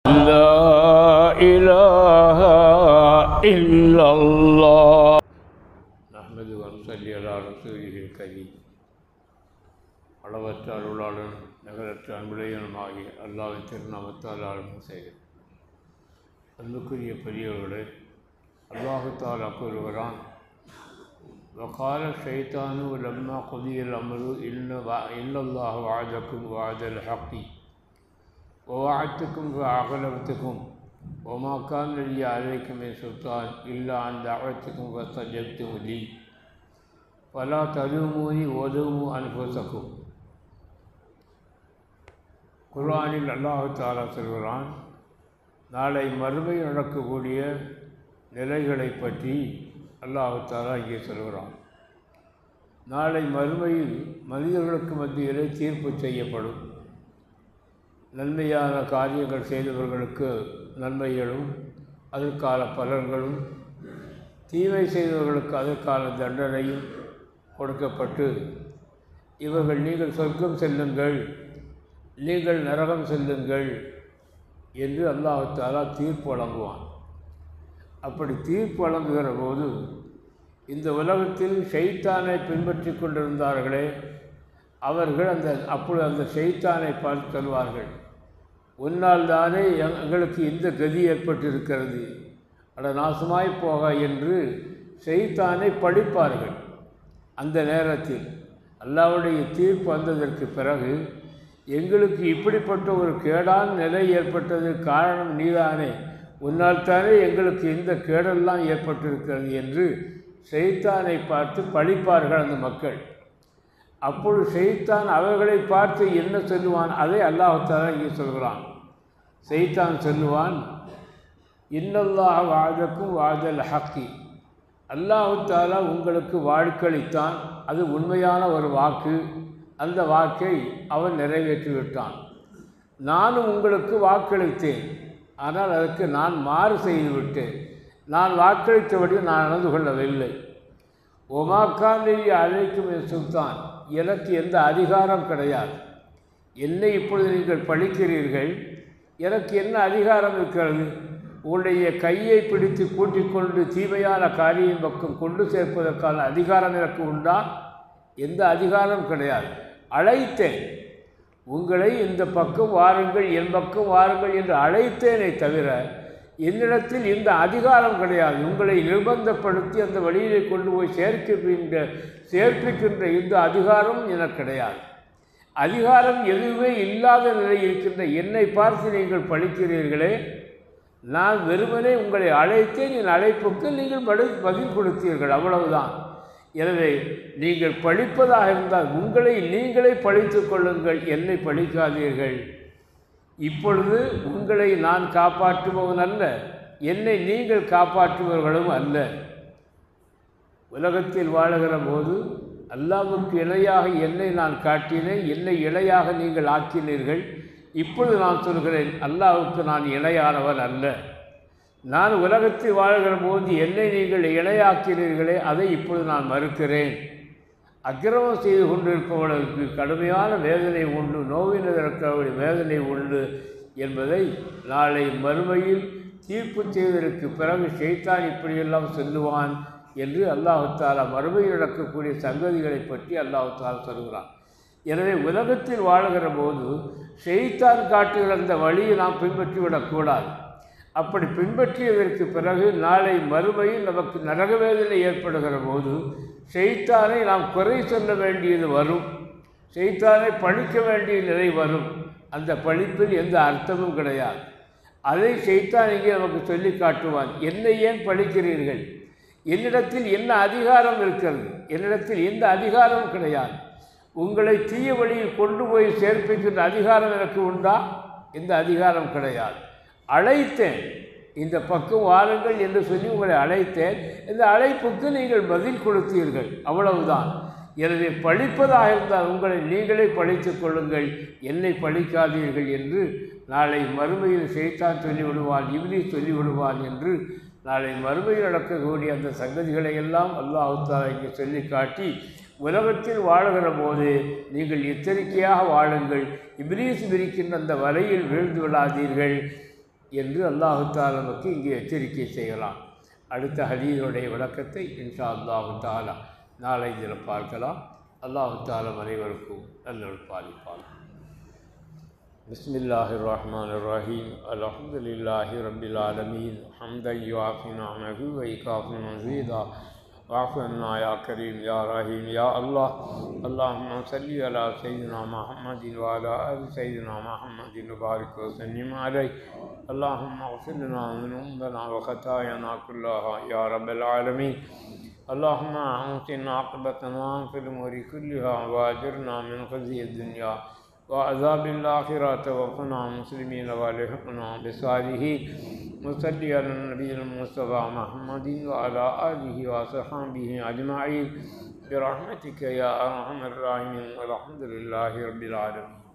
لا إله إلا الله نحمده ونصلي على رسوله الكريم அளவற்ற அருளாளன் நகரற்ற அன்புடையனுமாகிய அல்லாஹ்வின் திருநாமத்தால் ஆரம்பம் செய்கிறேன். அன்புக்குரிய பெரியவர்களே, அல்லாஹு தஆலா கூறுகிறான், வகால ஷைத்தானு லம்மா குதியல் அம்ரு இன்னல்லாஹு வஅதக்கும் வஅதல் ஹக்கி ووعدتكم فأغلبتكم وما كان لي عليكم من سلطان إلا أن دعوتكم فاستجبتم لي فلا تلوموني ولوموا أنفسكم. குர்ஆனில் அல்லாஹ் தஆலா சொல்கிறான், நாளை மறுமை நடக்கக்கூடிய நிலைகளை பற்றி அல்லாஹ் தஆலா இங்கே சொல்கிறான். நாளை மறுமையில் மனிதர்களுக்கு மத்தியிலே தீர்ப்பு செய்யப்படும். நன்மையான காரியங்கள் செய்தவர்களுக்கு நன்மைகளும் அதற்கான பலன்களும், தீமை செய்தவர்களுக்கு அதற்கான தண்டனையும் கொடுக்கப்பட்டு, இவர்கள் நீங்கள் சொர்க்கம் செல்லுங்கள், நீங்கள் நரகம் செல்லுங்கள் என்று அல்லாஹ் தஆலா தீர்ப்பு வழங்குவான். அப்படி தீர்ப்பு வழங்குகிற போது இந்த உலகத்தில் ஷைத்தானை பின்பற்றி கொண்டிருந்தார்களே, அவர்கள் அப்பொழுது அந்த ஷைத்தானை பார்த்து சொல்வார்கள், உன்னால் தானே எங்களுக்கு இந்த கதி ஏற்பட்டிருக்கிறது, அட நாசமாய் போக என்று ஷைத்தானை பழிப்பார்கள். அந்த நேரத்தில் அல்லாஹ்வுடைய தீர்ப்பு வந்ததற்கு பிறகு, எங்களுக்கு இப்படிப்பட்ட ஒரு கேடான நிலை ஏற்பட்டது காரணம் நீதானே, உன்னால் தானே எங்களுக்கு இந்த கேடெல்லாம் ஏற்பட்டிருக்கிறது என்று ஷைத்தானை பார்த்து பழிப்பார்கள் அந்த மக்கள். அப்பொழுது ஷைத்தான் அவர்களை பார்த்து என்ன சொல்லுவான், அதை அல்லாஹ் தஆலா இங்கே சொல்கிறான். ஷைத்தான் சொல்லுவான், இன்னல்லாஹ வஅதக்கும் வஅதல் ஹக்கி, அல்லாஹ் தஆலா உங்களுக்கு வாக்களித்தான், அது உண்மையான ஒரு வாக்கு, அந்த வாக்கை அவன் நிறைவேற்றிவிட்டான். நானும் உங்களுக்கு வாக்களித்தேன், ஆனால் அதற்கு நான் மாறு செய்துவிட்டேன், நான் வாக்களித்தபடி நான் நடந்து கொள்ளவில்லை. ஒமா கான லி அலைக்கும் மின் சுல்தான், எனக்கு எந்த அதிகாரம் கிடையாது. என்னை இப்பொழுது நீங்கள் பழிக்கிறீர்கள், எனக்கு என்ன அதிகாரம் இருக்கிறது? உங்களுடைய கையை பிடித்து கூட்டிக் கொண்டு தீமையான காரியம் பக்கம் கொண்டு சேர்ப்பதற்கான அதிகாரம் எனக்கு உண்டா? எந்த அதிகாரம் கிடையாது. அழைத்தேன், உங்களை இந்த பக்கம் வாருங்கள், என் பக்கம் வாருங்கள் என்று அழைத்தேனே தவிர என்னிடத்தில் இந்த அதிகாரம் கிடையாது. உங்களை நிர்பந்தப்படுத்தி அந்த வழியிலே கொண்டு போய் சேர்ப்பிக்கின்ற இந்த அதிகாரம் எனக்கு கிடையாது. அதிகாரம் எதுவுமே இல்லாத நிலை இருக்கின்ற என்னை பார்த்து நீங்கள் பழிக்கிறீர்களே, நான் வெறுமனே உங்களை அழைத்தேன், என் அழைப்புக்கு நீங்கள் பதில் கொடுத்தீர்கள், அவ்வளவுதான். எனவே நீங்கள் பழிப்பதாக இருந்தால் உங்களை நீங்களே பழித்து கொள்ளுங்கள், என்னை பழிக்காதீர்கள். இப்பொழுது உங்களை நான் காப்பாற்றுபவன் அல்ல, என்னை நீங்கள் காப்பாற்றுபவர்களும் அல்ல. உலகத்தில் வாழுகிற போது அல்லாஹ்வுக்கு இணையாக என்னை நான் காட்டினேன், என்னை இணையாக நீங்கள் ஆக்கினீர்கள். இப்பொழுது நான் சொல்கிறேன், அல்லாஹ்வுக்கு நான் இணையானவன் அல்ல. நான் உலகத்தில் வாழ்கிற போது என்னை நீங்கள் இணையாக்கினீர்களே, அதை இப்பொழுது நான் மறுக்கிறேன். அக்கிரமம் செய்து கொண்டிருப்பவர்களுக்கு கடுமையான வேதனை உண்டு, நோவினதற்கான வேதனை உண்டு என்பதை நாளை மறுமையில் தீர்ப்பு செய்வதற்கு பிறகு ஷைத்தான் இப்படியெல்லாம் சொல்லுவான் என்று அல்லாஹ் தஆலா மறுமையில் நடக்கக்கூடிய சங்கதிகளை பற்றி அல்லாஹ் தஆலா சொல்கிறான். எனவே உலகத்தில் வாழுகிற போது ஷைத்தான் காட்டுகிற அந்த வழியை நாம் பின்பற்றிவிடக்கூடாது. அப்படி பின்பற்றியதற்கு பிறகு நாளை மறுமையில் நமக்கு நரக வேதனை ஏற்படுகிற போது ஷைத்தானை நாம் குறை சொல்ல வேண்டியது வரும், ஷைத்தானை பழிக்க வேண்டிய நிலை வரும். அந்த பழிப்பில் எந்த அர்த்தமும் கிடையாது. அதை ஷைத்தான் இங்கே நமக்கு சொல்லி காட்டுவான். என்னை ஏன் பழிக்கிறீர்கள்? என்னிடத்தில் என்ன அதிகாரம் இருக்கிறது? என்னிடத்தில் எந்த அதிகாரமும் கிடையாது. உங்களை தீய வழியில் கொண்டு போய் சேர்ப்பிக்கின்ற அதிகாரம் எனக்கு உண்டா? எந்த அதிகாரம் கிடையாது. அழைத்தேன், இந்த பக்கம் வாருங்கள் என்று சொல்லி உங்களை அழைத்தேன், இந்த அழைப்புக்கு நீங்கள் பதில் கொடுத்தீர்கள், அவ்வளவுதான். எனவே பழிப்பதாக இருந்தால் உங்களை நீங்களே பழித்துக் கொள்ளுங்கள், என்னை பழிக்காதீர்கள் என்று நாளை மறுமையில் ஷைத்தான் சொல்லிவிடுவான், இப்லீஸ் சொல்லிவிடுவான் என்று நாளை மறுமையில் நடக்கக்கூடிய அந்த சங்கதிகளை எல்லாம் அல்லாஹ் தஆலா இங்கே சொல்லி காட்டி, உலகத்தில் வாழுகிற போது நீங்கள் எச்சரிக்கையாக வாழுங்கள், இப்லீஸ் விரிக்கின்ற அந்த வலையில் வீழ்ந்து விடாதீர்கள், என்று அல்லாஹு தஆலா நமக்கு இங்கே எச்சரிக்கை செய்யலாம். அடுத்த ஹதீஸுடைய விளக்கத்தை இன்ஷா அல்லாஹு தஆலா நாளை தினம் பார்க்கலாம். அல்லாஹு தஆலா அனைவருக்கும் நல்லொரு பாலிப்பான். பிஸ்மில்லாஹிர் ரஹ்மானிர் ரஹீம். அல்ஹம்துலில்லாஹி ரப்பில் ஆலமீன். ஹம்தன் யுஆஃபி நிஅமஹு வ யுகாஃபி மஸீதா. واعف عنا يا كريم يا رحيم يا الله. اللهم صل على سيدنا محمد وعلى آل سيدنا محمد وبارك وسلم عليه. اللهم اغفر لنا ذنوبنا وخطايانا كلها يا رب العالمين. اللهم أحسن عاقبتنا في الأمور كلها وأجرنا من خزي الدنيا وعذاب الآخرة توفنا مسلمين والحقنا بالصالحين. وصلي على النبي المصطفى محمد وعلى آله وصحبه أجمعين برحمتك يا أرحم الراحمين والحمد لله رب العالمين.